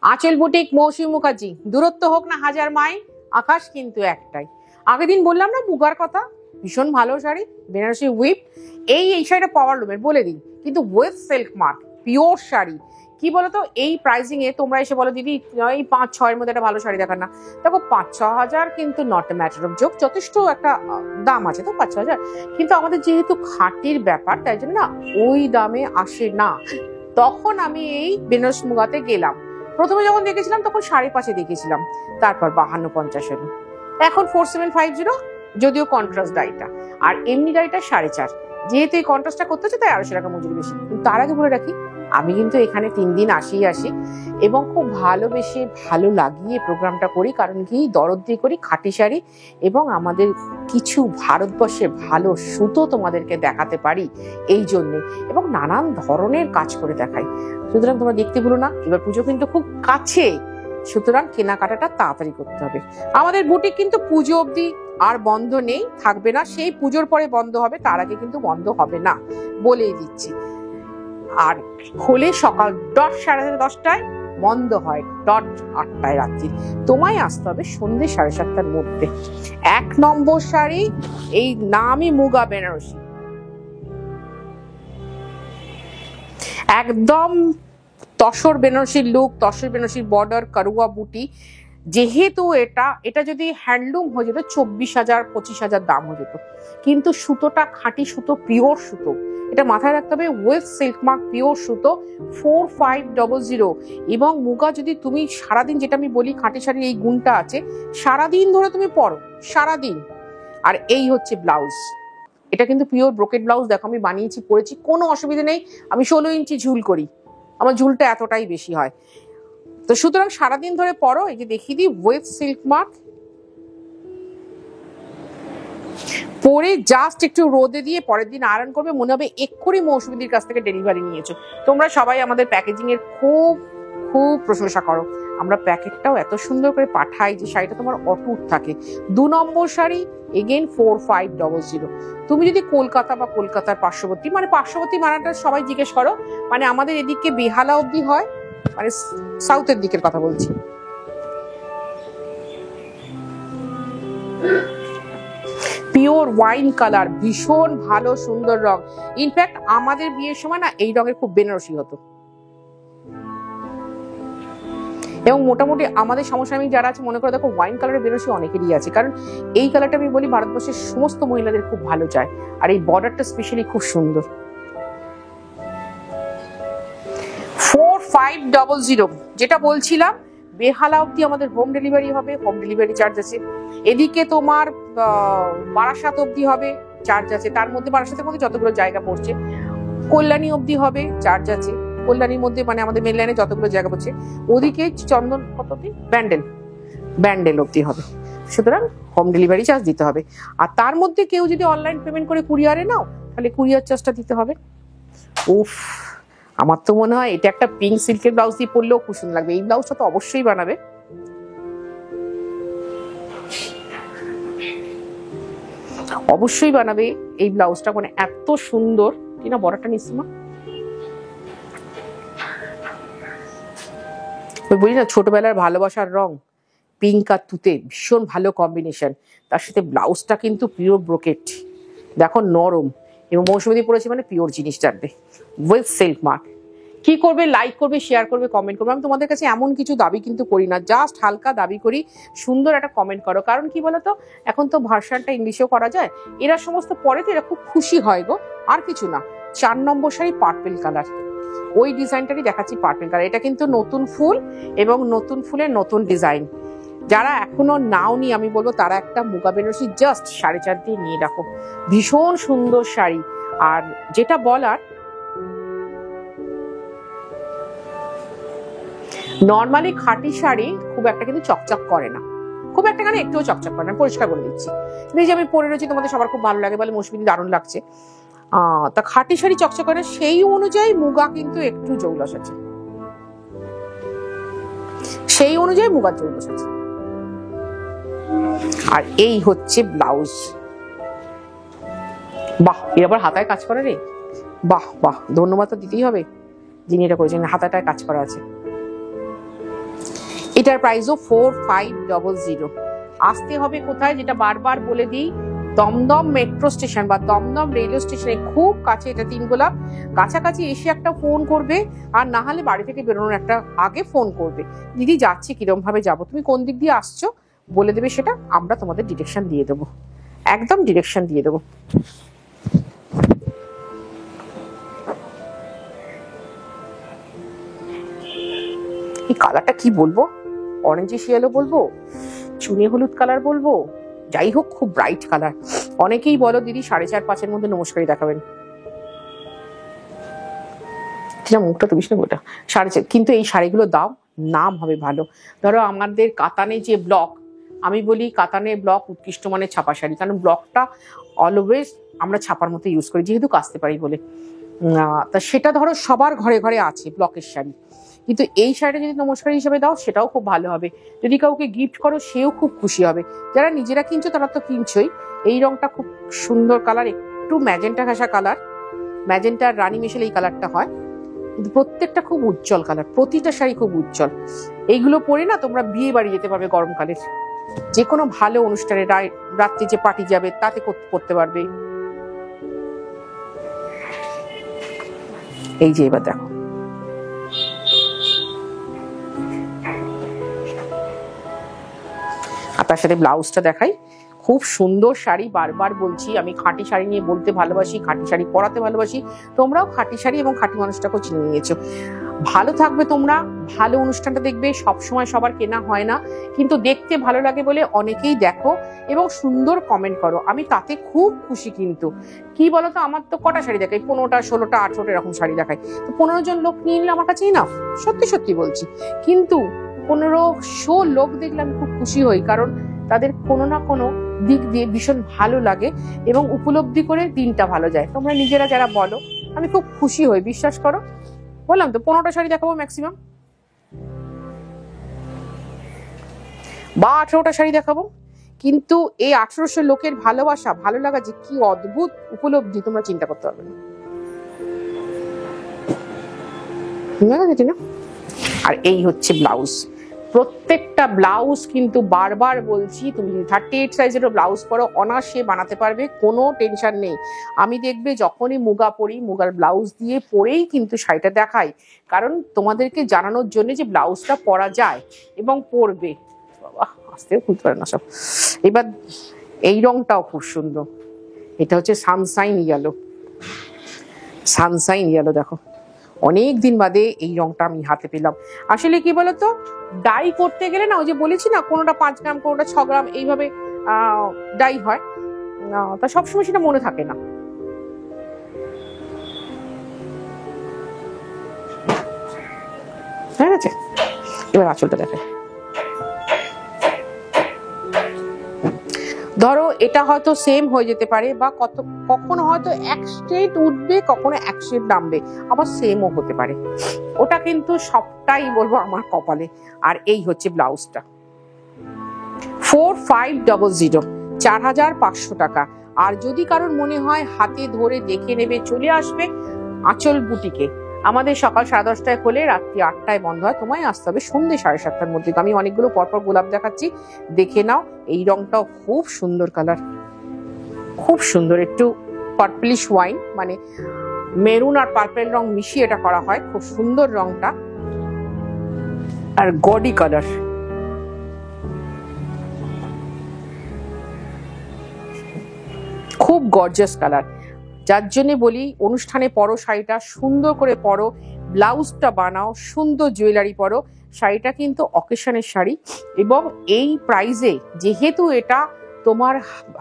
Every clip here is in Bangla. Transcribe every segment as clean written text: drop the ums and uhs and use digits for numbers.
আঁচল বুটিক, মৌসুমী মুখার্জি। দূরত্ব হোক না হাজার মাইল, আকাশ কিন্তু একটাই। আগের দিন বললাম না মুগার কথা, ভীষণ ভালো শাড়ি, বেনারসি উইপ। এই শাড়িটা পাওয়ার লুমের বলে দিন, কিন্তু with silk mark, pure sari. কি বলতো, এই প্রাইসিং এ তোমরা এসে বলো দিদি এই 5-6 এর মধ্যে একটা ভালো শাড়ি দেখান না। দেখো 5-6 হাজার কিন্তু not a matter of joke, যথেষ্ট একটা দাম আছে তো 5-6 হাজার, কিন্তু আমাদের যেহেতু খাঁটির ব্যাপার তাই জন্য না ওই দামে আসে না। তখন আমি এই বেনারস মুগাতে গেলাম, প্রথমে যখন দেখেছিলাম তখন 5.5 দেখেছিলাম, তারপর 52-50 হলো, এখন 4750, যদিও কন্ট্রাস্ট ডাইটা, আর এমনি ডাইটা 4.5। যেহেতু এই কন্ট্রাস্টটা করতে হচ্ছে তাই 200 টাকা মজুরি বেশি। তার আগে বলে রাখি, আমি কিন্তু এখানে 3 দিন আসি এবং খুব ভালোবেসে ভালো লাগিয়ে প্রোগ্রামটা করি, কারণ কি দরদ দিয়ে করি খাঁটি শাড়ি, এবং আমাদের কিছু ভারতবর্ষে ভালো সুতো তোমাদেরকে দেখাতে পারি এই জন্যে, এবং নানান ধরনের কাজ করে দেখাই। সুতরাং তোমরা দেখতে ভুলো না, এবার পুজো কিন্তু খুব কাছে, সুতরাং কেনাকাটাটা তাড়াতাড়ি করতে হবে। আমাদের বুটিক কিন্তু পুজো অবধি আর বন্ধ নেই, থাকবে না, সেই পুজোর পরে বন্ধ হবে, তার আগে কিন্তু বন্ধ হবে না, বলেই দিচ্ছি। আর খোলে সকাল ডট 10:30, বন্ধ হয় ডট 8টায় রাত্রি। তোমায় আসতে হবে সন্ধ্যে 7:30টার মধ্যে। 1 নম্বর শাড়ি, এই নামই মুগা বেনারসি, একদম তসর বেনারসির লুক, তসর বেনারসির বর্ডার, কারুয়া বুটি। যেহেতু এটা যদি হ্যান্ডলুম হয়ে যেত 24,000-25,000 দাম হয়ে যেত, কিন্তু সুতোটা খাঁটি সুতো, পিওর সুতো, এটা মাথায় রাখতে হবে, উইথ সিল্ক মার্ক পিওর সুতো, 4500। এবং মুগা যদি তুমি সারাদিন, যেটা আমি বলি খাঁটি শাড়ির এই গুণটা আছে, সারাদিন ধরে তুমি পরো, সারাদিন। আর এই হচ্ছে ব্লাউজ, এটা কিন্তু পিওর ব্রোকেট ব্লাউজ, দেখো আমি বানিয়েছি, পরেছি, কোনো অসুবিধা নেই। আমি 16 ইঞ্চি ঝুল করি, আমার ঝুলটা এতটাই বেশি হয়, তো সুতরাং সারাদিন ধরে পরো। এই যে দেখিয়ে দিই, উইথ সিল্ক মার্ক, পরে জাস্ট একটু রোদে দিয়ে পরের দিন আয়রন করবে, মনে হবে এক্ষুনি মৌসুমীদির কাছ থেকে ডেলিভারি নিয়েছো। তোমরা সবাই আমাদের প্যাকেজিং এর খুব খুব প্রশংসা করো, আমরা প্যাকেটটাও এত সুন্দর করে পাঠাই যে শাড়িটা তোমার অটুট থাকে। 2 নম্বর শাড়ি, এগেইন 4500। তুমি যদি কলকাতা বা কলকাতার পার্শ্ববর্তী, মানে পার্শ্ববর্তী মানাটা সবাই জিজ্ঞেস করো, মানে আমাদের এদিকে বেহালা অবধি হয়, মানে সাউথের দিকের কথা বলছি। পিওর ওয়াইন কালার, ভীষণ ভালো সুন্দর রং। ইনফ্যাক্ট আমাদের বিয়ের সময় না এই রঙের খুব বেনারসি হতো, এবং মোটামুটি আমাদের সমসাময়িক যারা আছে মনে করে দেখো ওয়াইন কালারের বেনারসি অনেকেরই আছে, কারণ এই কালারটা আমি বলি ভারতবর্ষের সমস্ত মহিলাদের খুব ভালো চায়, আর এই বর্ডারটা স্পেশালি খুব সুন্দর। 4500, যেটা বলছিলাম, বেহালা অব্দি আমাদের হোম ডেলিভারি হবে, হোম ডেলিভারি চার্জ আছে। এদিকে তোমার বারাসাত অব্দি হবে, চার্জ আছে, তার মধ্যে বারাসাতের মধ্যে যতগুলো জায়গা পড়ছে, কল্যাণী অব্দি হবে, চার্জ আছে। কল্যাণীর মধ্যে মানে আমাদের মেন লাইনে যতগুলো জায়গা পড়ছে, ওদিকে চন্দন কত অব্দি, ব্যান্ডেল অব্দি হবে, সুতরাং হোম ডেলিভারি চার্জ দিতে হবে। আর তার মধ্যে কেউ যদি অনলাইন পেমেন্ট করে কুরিয়ারে নাও, তাহলে কুরিয়ার চার্জটা দিতে হবে। উফ, আমার তো মনে হয় এটা একটা পিঙ্ক সিল্কের ব্লাউজ দিয়ে পরলেও খুব সুন্দর লাগবে। এই ব্লাউজটা তো অবশ্যই বানাবে, অবশ্যই বানাবে এই ব্লাউজটা, মানে এত সুন্দর। কিনা বড়টা নিচ্ছি মা, বলি না ছোটবেলার ভালোবাসার রং, পিঙ্ক আর তুতে ভীষণ ভালো কম্বিনেশন, তার সাথে ব্লাউজটা কিন্তু পিওর ব্রোকেট, দেখো নরম, এবং মৌসুমী পড়েছে মানে পিওর জিনিস জানবে, উইথ সিল্ক মার্ক। কি করবে, লাইক করবে, শেয়ার করবে, কমেন্ট করবে। আমি তোমাদের কাছে এমন কিছু দাবি কিন্তু করি না, জাস্ট হালকা দাবি করি সুন্দর একটা কমেন্ট করো, কারণ কি বলতো এখন তো ভার্সনটা ইংলিশেও করা যায়, এরা সমস্ত পরে তো এরা খুব খুশি হয় গো, আর কিছু না। 4 নম্বর শাড়ি পার্পেল কালার, ওই ডিজাইনটারই দেখাচ্ছি, পার্পেল কালার। এটা কিন্তু নতুন ফুল এবং নতুন ফুলের নতুন ডিজাইন। যারা এখনো নাওনি আমি বলবো তারা একটা মুগা বেনারসি জাস্ট 4.5 দিয়ে নিয়ে রাখো, ভীষণ সুন্দর শাড়ি। আর যেটা বলার, নর্মালি খাঁটি শাড়ি খুব একটা কিন্তু চকচক করে না, খুব একটা কেন একটুও চকচক করে না, পরিষ্কার করে দিচ্ছি। এই যে আমি পরে রয়েছি, তোমাদের সবার খুব ভালো লাগে বলে মৌসুমী দারুণ লাগছে, তা খাঁটি শাড়ি চকচক করে, সেই অনুযায়ী মুগা কিন্তু একটু জৌলস আছে, সেই অনুযায়ী মুগার জৌলস আছে। আর এই হচ্ছে ব্লাউজ, বাহ, এর আবার হাতায় কাজ করা রে, বাহ বাহ, ধন্যবাদ তো দিতেই হবে যিনি এটা করেছেন, হাতাটায় কাজ করা আছে। এটার প্রাইসও 4500। আসতে হবে কোথায়, যেটা বারবার বলে দিই, দমদম মেট্রো স্টেশন বা দমদম রেলওয়ে স্টেশনে খুব কাছে এটা 3 গোলাপ। কাছাকাছি এসে একটা ফোন করবে, আর না হলে বাড়ি থেকে বেরোনোর একটা আগে ফোন করবে, দিদি যাচ্ছি, কিরম ভাবে যাবো, তুমি কোন দিক দিয়ে আসছো বলে দেবে, সেটা আমরা তোমাদের ডিরেকশন দিয়ে দেবো, একদম ডিরেকশন দিয়ে দেবো। এই কালারটা কি বলবো, অরেঞ্জিশ ইয়েলো বলবো, চুনে হলুদ কালার বলবো, যাই হোক খুব ব্রাইট কালার। অনেকেই বলো দিদি 4.5-5-এর মধ্যে নমস্কারই দেখাবেন, মুখটা তো বিষ্ণু ওটা 4.5, কিন্তু এই শাড়িগুলো দাও, নাম হবে ভালো। ধরো আমাদের কাতানে যে ব্লক, আমি বলি কাতানে ব্লক উৎকৃষ্ট মানের ছাপা শাড়ি, কারণ ব্লকটা অলওয়েজ আমরা ছাপার মতো ইউজ করি, যেহেতু কাচতে পারি বলে। তা সেটা ধরো সবার ঘরে ঘরে আছে ব্লকের শাড়ি, কিন্তু এই শাড়িটা যদি নমস্কার হিসেবে দাও সেটাও খুব ভালো হবে। যদি কাউকে গিফট করো সেও খুব খুশি হবে। যারা নিজেরা কিনছো তারা তো কিনছোই। এই রংটা খুব সুন্দর কালার, একটু ম্যাজেন্টা ঘাসা কালার, ম্যাজেন্টা আর রানী মিশেল এই কালারটা হয়, কিন্তু প্রত্যেকটা খুব উজ্জ্বল কালার, প্রতিটা শাড়ি খুব উজ্জ্বল। এইগুলো পরে না তোমরা বিয়ে বাড়ি যেতে পারবে গরমকালে, যে কোনো ভালো অনুষ্ঠানে, রাত্রে যে পার্টি যাবে তাতে করতে পারবে। এই যে এবার দেখো, আর তার সাথে ব্লাউজটা দেখাই, খুব সুন্দর শাড়ি। বারবার বলছি আমি খাঁটি শাড়ি নিয়ে বলতে ভালোবাসি, খাঁটি শাড়ি পরাতে ভালোবাসি। তোমরাও খাঁটি শাড়ি এবং খাঁটি মানুষটাকেও চিনে নিয়েছো। ভালো থাকবে তোমরা, ভালো অনুষ্ঠানটা দেখবে। সবসময় সবার কেনা হয় না, কিন্তু দেখতে ভালো লাগে বলে অনেকেই দেখো এবং সুন্দর কমেন্ট করো, আমি তাতে খুব খুশি। কিন্তু কি বলতো, আমার তো কটা শাড়ি দেখাই, 15টা 16টা 18টা এরকম শাড়ি দেখাই, তো 15 জন লোক নিয়ে নিলে আমার কাছেই না, সত্যি সত্যি বলছি। কিন্তু 1500 লোক দেখলে আমি খুব খুশি হই, কারণ তাদের কোনো না কোনো দিক দিয়ে ভীষণ ভালো লাগে এবং উপলব্ধি করে দিনটা ভালো যায়। তোমরা নিজেরা যারা বলো, আমি খুব খুশি হই, বিশ্বাস করো। বললাম তো 15টা শাড়ি দেখাবো ম্যাক্সিমাম, বা 18টা শাড়ি দেখাবো, কিন্তু এই 1800 লোকের ভালোবাসা, ভালো লাগা যে কি অদ্ভুত উপলব্ধি তোমরা চিন্তা করতে পারবে না। আর এই হচ্ছে ব্লাউজ, প্রত্যেকটা ব্লাউজ কিন্তু বারবার বলছি, তুমি 38 সাইজেরও ব্লাউজ পরো অনায়াসে বানাতে পারবে, কোনো টেনশন নেই। আমি দেখবে যখনই মুগা পরি, মুগার ব্লাউজ দিয়ে পরেই কিন্তু শাড়িটা দেখাই, কারণ তোমাদেরকে জানানোর জন্য যে ব্লাউজটা পরা যায় এবং পরবে। বাবা আসতেও খুলতে পারে না সব। এবার এই রংটাও খুব সুন্দর, এটা হচ্ছে সানশাইন ইয়েলো, সানশাইন ইয়েলো। দেখো অনেক দিন বাদে এই রংটা আমি হাতে পেলাম। আসলে কি বলতো, ডাই করতে গেলে না, ওই যে বলেছি না, কোনোটা 5 গ্রাম কোনোটা 6 গ্রাম এইভাবে ডাই হয়, তা সবসময় সেটা মনে থাকে না। ঠিক আছে, এবার আঁচলটা দেখে। ধরো এটা হয়তো সেম হয়ে যেতে পারে, বা কখনো হয়তো এক স্টেট উঠবে, কখনো এক স্টেট নামবে, আবার সেমও হতে পারে। ওটা কিন্তু সবটাই বলবো আমার কপালে। আর এই হচ্ছে ব্লাউজটা, 4500, 4500 টাকা। আর যদি কারোর মনে হয় হাতে ধরে দেখে নেবে, চলে আসবে আঁচল বুটিকে। আমাদের সকাল 10:30টায় খোলে, রাত্রি 8টায় বন্ধ হয়। তোমায় আসতে হবে সন্ধ্যে 7:30টার মধ্যে। আমি অনেকগুলো পরপর গোলাপ দেখাচ্ছি, দেখে নাও। এই রংটাও খুব সুন্দর কালার, খুব সুন্দর, একটু পার্পলিশ ওয়াইন, মানে মেরুন আর পার্পেল রং মিশিয়ে এটা করা হয়, খুব সুন্দর রংটা। আর গডি কালার, খুব গর্জিয়াস কালার। যার জন্য বলি, অনুষ্ঠানে পরো শাড়িটা, সুন্দর করে পরো, ব্লাউজটা বানাও, সুন্দর জুয়েলারি পরো। শাড়িটা কিন্তু অকেশনের শাড়ি, এবং এই প্রাইসে, যেহেতু এটা তোমার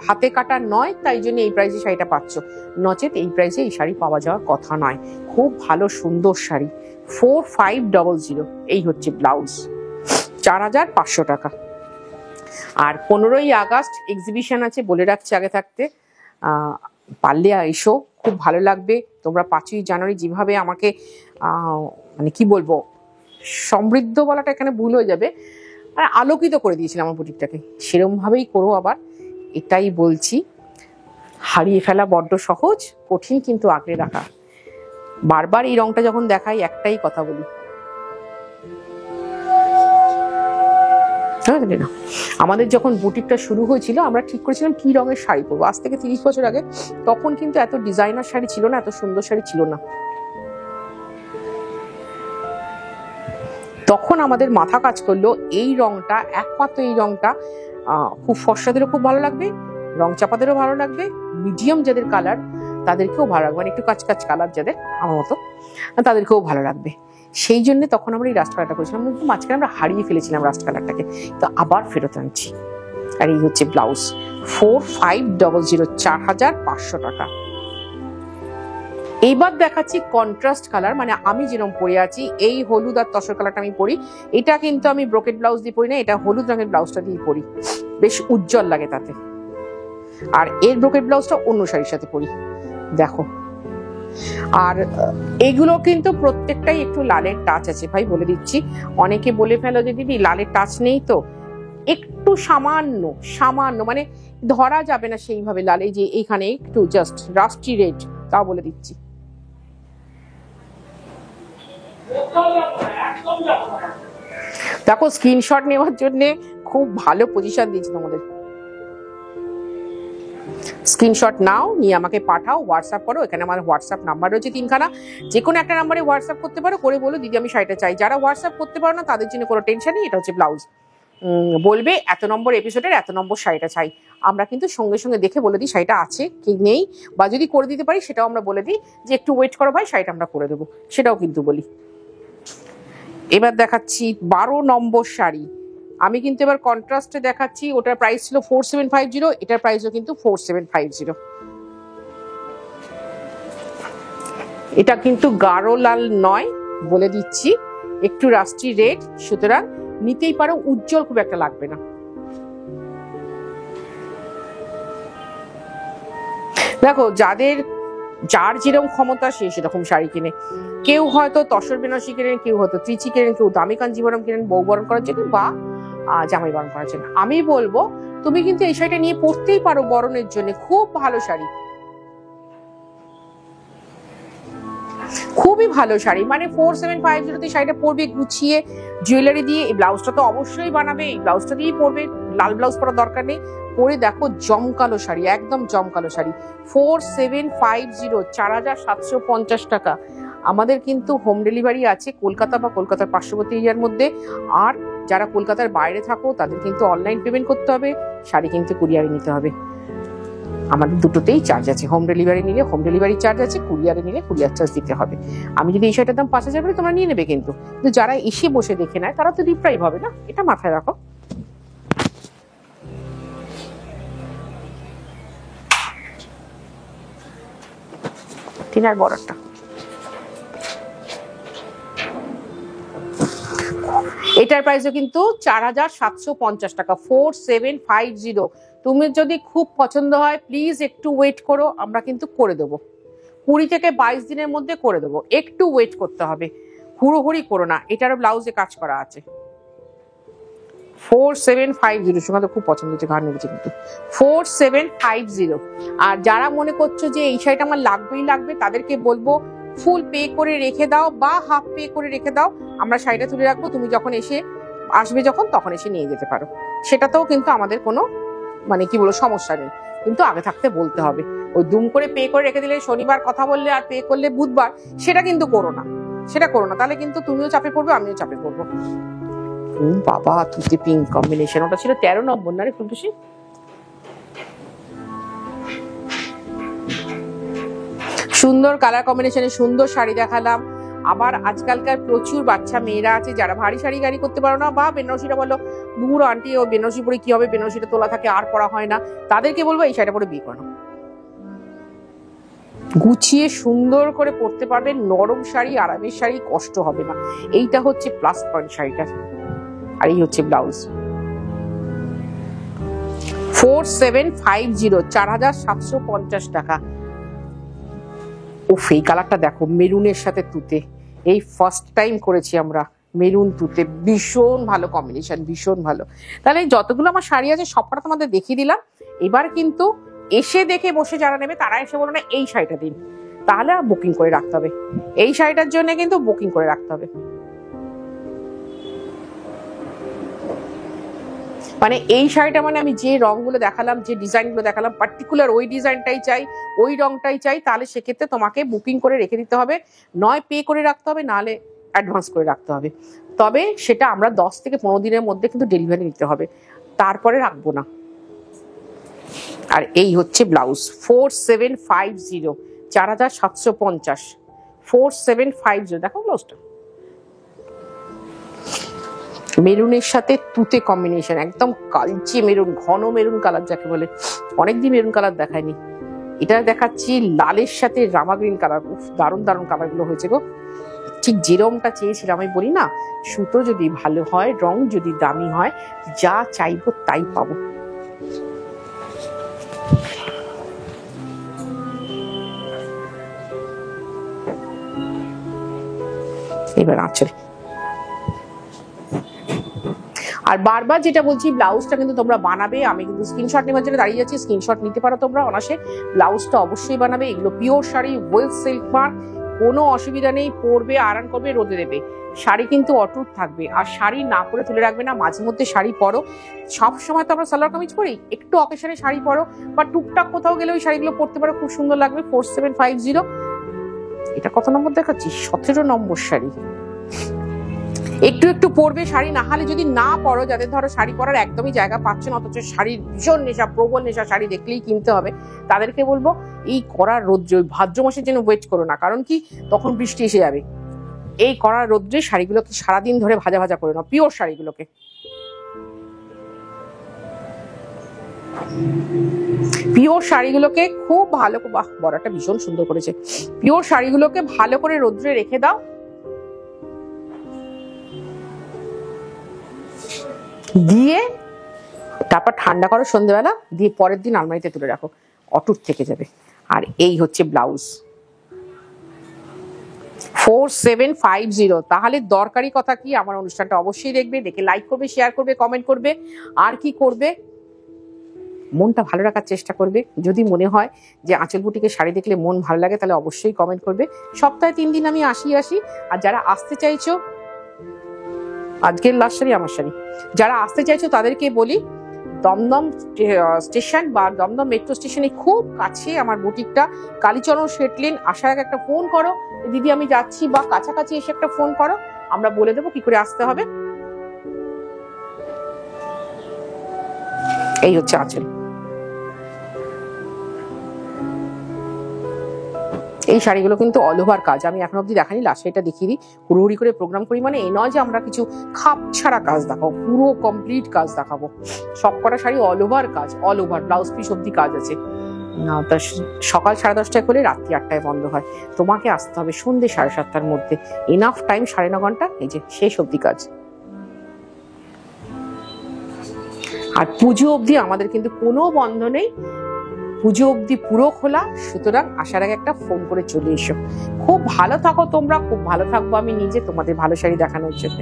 হাতে কাটা নয়, তাই জন্য এই প্রাইসে শাড়িটা পাচ্ছ, নচেত এই প্রাইসে এই শাড়ি পাওয়া যাওয়ার কথা নয়। খুব ভালো সুন্দর শাড়ি, 4500। এই হচ্ছে ব্লাউজ, 4500 টাকা। আর 15ই আগস্ট এক্সিবিশন আছে, বলে রাখছি আগে থাকতে, পারলে এসো, খুব ভালো লাগবে। তোমরা 5ই জানুয়ারি যেভাবে আমাকে মানে কি বলবো, সমৃদ্ধ বলাটা এখানে ভুল হয়ে যাবে, আর আলোকিত করে দিয়েছিলাম আমার বুটিকটাকে, সেরকম ভাবেই করো আবার, এটাই বলছি। হারিয়ে ফেলা বড্ড সহজ, কঠিন কিন্তু আঁকড়ে রাখা। বারবার এই রংটা যখন দেখাই একটাই কথা বলি, না, আমাদের যখন বুটিকটা শুরু হয়েছিল আমরা ঠিক করেছিলাম কি রঙের শাড়ি পরবো। আজ থেকে 30 বছর আগে। তখন কিন্তু এত ডিজাইনার শাড়ি ছিল না, এত সুন্দর শাড়ি ছিল না। তখন আমাদের মাথা কাজ করলো এই রংটা, একমাত্র এই রংটা খুব ফর্সাদেরও খুব ভালো লাগবে, রং চাপাদেরও ভালো লাগবে, মিডিয়াম যাদের কালার তাদেরকেও ভালো লাগবে, মানে একটু কাচকাচ কালার যাদের আমার মতো তাদেরকেও ভালো লাগবে। সেই জন্য তখন আমরা এই রাস্ট কালারটা করেছিলাম। মাঝখানে আমরা হারিয়ে ফেলেছিলাম রাস্ট কালারটাকে, তো আবার ফেরত আনছি। আর এই হচ্ছে ব্লাউজ, 4500, 4500 টাকা। এইবার দেখাচ্ছি কন্ট্রাস্ট কালার, মানে আমি যেরকম পরে আছি এই হলুদ আর তসর কালারটা আমি পরি। এটা কিন্তু আমি ব্রোকেট ব্লাউজ দিয়ে পরি না, এটা হলুদ রঙের ব্লাউজটা দিয়ে পরি, বেশ উজ্জ্বল লাগে তাতে। আর এর ব্রোকেট ব্লাউজটা অন্য শাড়ির সাথে পরি, দেখো। আর এগুলো কিন্তু প্রত্যেকটাই একটু লালের টাচ আছে ভাই, বলে দিচ্ছি। অনেকে বলে ফেলো যে দিদি লালের টাচ নেই, তো একটু সামান্য সামান্য, মানে ধরা যাবে না সেইভাবে লাল, এই যে এইখানে একটু জাস্ট রাস্টি রেড, তাও বলে দিচ্ছি। দেখো স্ক্রিনশট নেওয়ার জন্য খুব ভালো পজিশন দিয়েছি তোমাদের। স্ক্রিনশট নাও, নিয়ে আমাকে পাঠাও, হোয়াটসঅ্যাপ করো। এখানে আমার হোয়াটসঅ্যাপ নাম্বার রয়েছে 3খানা, যে কোনো একটা নাম্বারে হোয়াটসঅ্যাপ করতে পারো, করে বলো দিদি আমি শাড়িটা চাই। যারা হোয়াটসঅ্যাপ করতে পারো না তাদের জন্য কোনো টেনশন নেই। এটা হচ্ছে ব্লাউজ, বলবে এত নম্বর এপিসোডের এত নম্বর শাড়িটা চাই, আমরা কিন্তু সঙ্গে সঙ্গে দেখে বলে দিই শাড়িটা আছে কি নেই, বা যদি করে দিতে পারি সেটাও আমরা বলে দিই যে একটু ওয়েট করো ভাই, শাড়িটা আমরা করে দেবো, সেটাও কিন্তু বলি। এবার দেখাচ্ছি 12 নম্বর শাড়ি। আমি কিন্তু এবার কন্ট্রাস্টে দেখাচ্ছি, ওটার প্রাইস ছিল 4750, এটার প্রাইসও কিন্তু 4750। এটা কিন্তু গাঢ় লাল নয়, বলে দিচ্ছি, একটু রাস্টি রেড, সুতরাং নিতেই পারো, উজ্জ্বল খুব একটা লাগবে না। দেখো যার যেরকম ক্ষমতা সে সেরকম শাড়ি কিনে। কেউ হয়তো তসর বেনারসি কেনেন, কেউ হয়তো ত্রিচি কেনেন, কেউ দামি কাঞ্জিবরম কেনেন বউ বরণ করার জন্য বা জামাই বরণ করার জন্য। আমি বলবো তুমি কিন্তু এই শাড়িটা নিয়ে পরতেই পারো বরণের জন্য, খুব ভালো শাড়ি, খুবই ভালো শাড়ি। মানে 4750 শাড়িটা পরবে গুছিয়ে জুয়েলারি দিয়ে। এই ব্লাউজটা তো অবশ্যই বানাবে, এই ব্লাউজটা দিয়েই পরবে, লাল ব্লাউজ পরার দরকার নেই। পরে দেখো জমকালো শাড়ি, একদম জমকালো শাড়ি। 4750, 4750 টাকা। আমাদের কিন্তু হোম ডেলিভারি আছে কলকাতা বা কলকাতার পার্শ্ববর্তী এরিয়ার মধ্যে। আর যারা কলকাতার বাইরে থাকো তাদের কিন্তু অনলাইন পেমেন্ট করতে হবে, শাড়ি কিন্তু কুরিয়ারে নিতে হবে। আমাদের দুটোতেই চার্জ আছে, হোম ডেলিভারি নিলে হোম ডেলিভারি চার্জ আছে, কুরিয়ারে নিলে কুরিয়ার চার্জ দিতে হবে। আমি যদি এই শাড়িটার দাম 5000 বলে তোমরা নিয়ে নেবে, কিন্তু যারা এসে বসে দেখে নেয় তারা তো ডিপ্রাইভ হবে না, এটা মাথায় রাখো। টিনার বড়টা এটার প্রাইসও কিন্তু 4750 টাকা, 4750। তুমি যদি খুব পছন্দ হয় প্লিজ একটু ওয়েট করো, আমরা কিন্তু করে দেবো। 20 থেকে 22 দিনের মধ্যে করে দেবো, একটু ওয়েট করতে হবে, হুড়োহুড়ি করো না। এটারও ব্লাউজে কাজ করা আছে। 4750, সঙ্গে তো খুব পছন্দ হচ্ছে, ঘাড় নেমেছে কিন্তু। 4750। আর যারা মনে করছো যে এই শাড়িটা আমার লাগবেই লাগবে, তাদেরকে বলবো ফুল পে করে রেখে দাও বা হাফ পে করে রেখে দাও, আমরা শাড়িটা তুলে রাখবো, তুমি যখন আসবে যখন তখন এসে নিয়ে যেতে পারো। সেটাতেও কিন্তু আমাদের কোনো মানে কি বলবো সমস্যা নেই, কিন্তু আগে থাকতে বলতে হবে। ওই দুম করে পে করে রেখে দিলে শনিবার কথা বললে আর পে করলে বুধবার, সেটা কিন্তু করো না, সেটা করো না, তাহলে কিন্তু তুমিও চাপে পড়বে, আমিও চাপে পড়বো। বাবা তুতে পিঙ্ক কম্বিনেশন, ওটা ছিল 13 নম্বর না রে ফুলটুসি? সুন্দর কালার কম্বিনেশনে সুন্দর শাড়ি দেখালাম। আবার আজকালকার প্রচুর বাচ্চা মেয়েরা আছে যারা ভারী শাড়ি গাড়ি করতে পারো না, বা বেনারসিটা বলো দূর আন্টি ও বেনারসি পরে কি হবে, বেনারসিটা তোলা থাকে আর পরা হয় না, তাদেরকে বলবো এই শাড়িটা পরে বিয়ে করো, গুছিয়ে সুন্দর করে পরতে পারবে, নরম শাড়ি, আরামের শাড়ি, কষ্ট হবে না। এইটা হচ্ছে প্লাস পয়েন্ট শাড়িটার। আর এই হচ্ছে ব্লাউজ। 4750, 4750 টাকা। উফ, এই কালারটা দেখো, মেরুনের সাথে তুতে, এই ফার্স্ট টাইম করেছি আমরা মেরুন তুতে, ভীষণ ভালো কম্বিনেশন, ভীষণ ভালো। তাহলে যতগুলো আমার শাড়ি আছে সবটা তোমাদের দেখিয়ে দিলাম। এবার কিন্তু এসে দেখে বসে যারা নেবে তারা এসে বলো না এই শাড়িটা দিন, তাহলে বুকিং করে রাখতে হবে। এই শাড়িটার জন্য কিন্তু বুকিং করে রাখতে হবে। মানে এই শাড়িটা মানে আমি যে রংগুলো দেখালাম, যে ডিজাইনগুলো দেখালাম, পার্টিকুলার ওই ডিজাইনটাই চাই, ওই রংটাই চাই, তাহলে সেক্ষেত্রে তোমাকে বুকিং করে রেখে দিতে হবে, নয় পে করে রাখতে হবে, নাহলে অ্যাডভান্স করে রাখতে হবে। তবে সেটা আমরা 10 থেকে 15 দিনের মধ্যে কিন্তু ডেলিভারি নিতে হবে, তারপরে রাখবো না। আর এই হচ্ছে ব্লাউজ 4750, 4750, 4750। দেখো ব্লাউজটা মেরুনের সাথে তুতে কম্বিনেশন, একদম কালচে মেরুন, ঘন মেরুন কালার যাকে বলে, অনেকদিন মেরুন কালার দেখায়নি। এটা দেখাচ্ছি লালের সাথে রামা গ্রিন কালার। উফ, দারুণ দারুণ কালার গুলো হয়েছে গো, ঠিক যেরমটা চেয়েছিলাম। আমি বলি না, সুতো যদি ভালো হয়, রং যদি দামি হয়, যা চাইবো তাই পাবো। এবার আঁচল। আর বারবার যেটা বলছি, ব্লাউজটা কিন্তু তোমরা বানাবে। আমি কিন্তু স্ক্রিনশট নেওয়ার জন্য দাঁড়িয়ে যাচ্ছি, স্ক্রিনশট নিতে পারো তোমরা অনাসে। ব্লাউজটা অবশ্যই বানাবে। এগুলো pure sari, well silk mark, কোনো অসুবিধা নেই। পরবে, আরাম করবে, রোদে দেবে। শাড়ি কিন্তু অটুট থাকবে। আর শাড়ি না পরে তুলে রাখবে না, মাঝে মধ্যে শাড়ি পরো। সব সময় তো আমরা সালোয়ার কামিজ পরি, একটু অকেশনে শাড়ি পরো, বা টুকটাক কোথাও গেলে ওই শাড়িগুলো পরতে পারো, খুব সুন্দর লাগবে। 4750। এটা কত নম্বর দেখাচ্ছি? 17 নম্বর শাড়ি। একটু একটু পরবে, শাড়ি না হলে যদি না পরো, যাদের ধরো শাড়ি পরার একদমই জায়গা পাচ্ছে না, অথচ শাড়ির ভীষণ নেশা, প্রবল নেশা, শাড়ি দেখলেই কিনতে হবে, তাদেরকে বলবো এই কড়া রৌদ্রে, ওই ভাদ্র মাসের জন্য ওয়েট করো না। কারণ কি, তখন বৃষ্টি এসে যাবে। এই কড়া রৌদ্রে শাড়িগুলোকে সারাদিন ধরে ভাজা ভাজা করে নাও, পিওর শাড়িগুলোকে। পিওর শাড়িগুলোকে খুব ভালো, বাহ বড়াটা ভীষণ সুন্দর করেছে। পিওর শাড়িগুলোকে ভালো করে রৌদ্রে রেখে দাও, দিয়ে তারপর ঠান্ডা করো সন্ধ্যেবেলা, দিয়ে পরের দিন আলমারিতে তুলে রাখো, অটুট থেকে যাবে। আর এই হচ্ছে ব্লাউজ 4750। তাহলে দরকারি কথা কি, আমার অনুষ্ঠানটা অবশ্যই দেখবে, দেখে লাইক করবে, শেয়ার করবে, কমেন্ট করবে। আর কি করবে, মনটা ভালো রাখার চেষ্টা করবে। যদি মনে হয় যে আঁচল বুটিকে শাড়ি দেখলে মন ভালো লাগে, তাহলে অবশ্যই কমেন্ট করবে। সপ্তাহে 3 দিন আমি আসি। আর যারা আসতে চাইছো, আজকের লাস্ট শাড়ি আমার শাড়ি, যারা আসতে চাইছো তাদেরকে বলি, দমদম স্টেশন বা দমদম মেট্রো স্টেশনে খুব কাছে আমার বুটিকটা, কালীচরণ শেটলিন। আসার আগে একটা ফোন করো, দিদি আমি যাচ্ছি, বা কাছাকাছি এসে একটা ফোন করো, আমরা বলে দেবো কি করে আসতে হবে। এই হচ্ছে আঁচল। এই শাড়িগুলো কিন্তু অল ওভার কাজ, আমি এখন অব্দি দেখানি, লাস্ট শাড়িটা দেখিয়ে দিই। হুড়োহুড়ি করে প্রোগ্রাম করি মানে এই নয় যে আমরা কিছু খাপ ছাড়া কাজ দেখাবো, পুরো কমপ্লিট কাজ দেখাবো। সব কটা শাড়ি অল ওভার কাজ, অল ওভার ব্লাউজ পিস অব্দি কাজ আছে। সকাল 10:30টায় খুলে রাত্রি 8টায় বন্ধ হয়। তোমাকে আসতে হবে সন্ধ্যে 7:30টার মধ্যে, এনাফ টাইম, 9.5 ঘন্টা, এই যে শেষ অব্দি কাজ। আর পুজো অব্দি আমাদের কিন্তু কোনো বন্ধ নেই, পুজো অব্দি পুরো খোলা। সুতরাং আসার আগে একটা ফোন করে চলে এসো। খুব ভালো থাকো তোমরা, খুব ভালো থাকবো আমি নিজে, তোমাদের ভালো শাড়ি দেখানোর জন্য।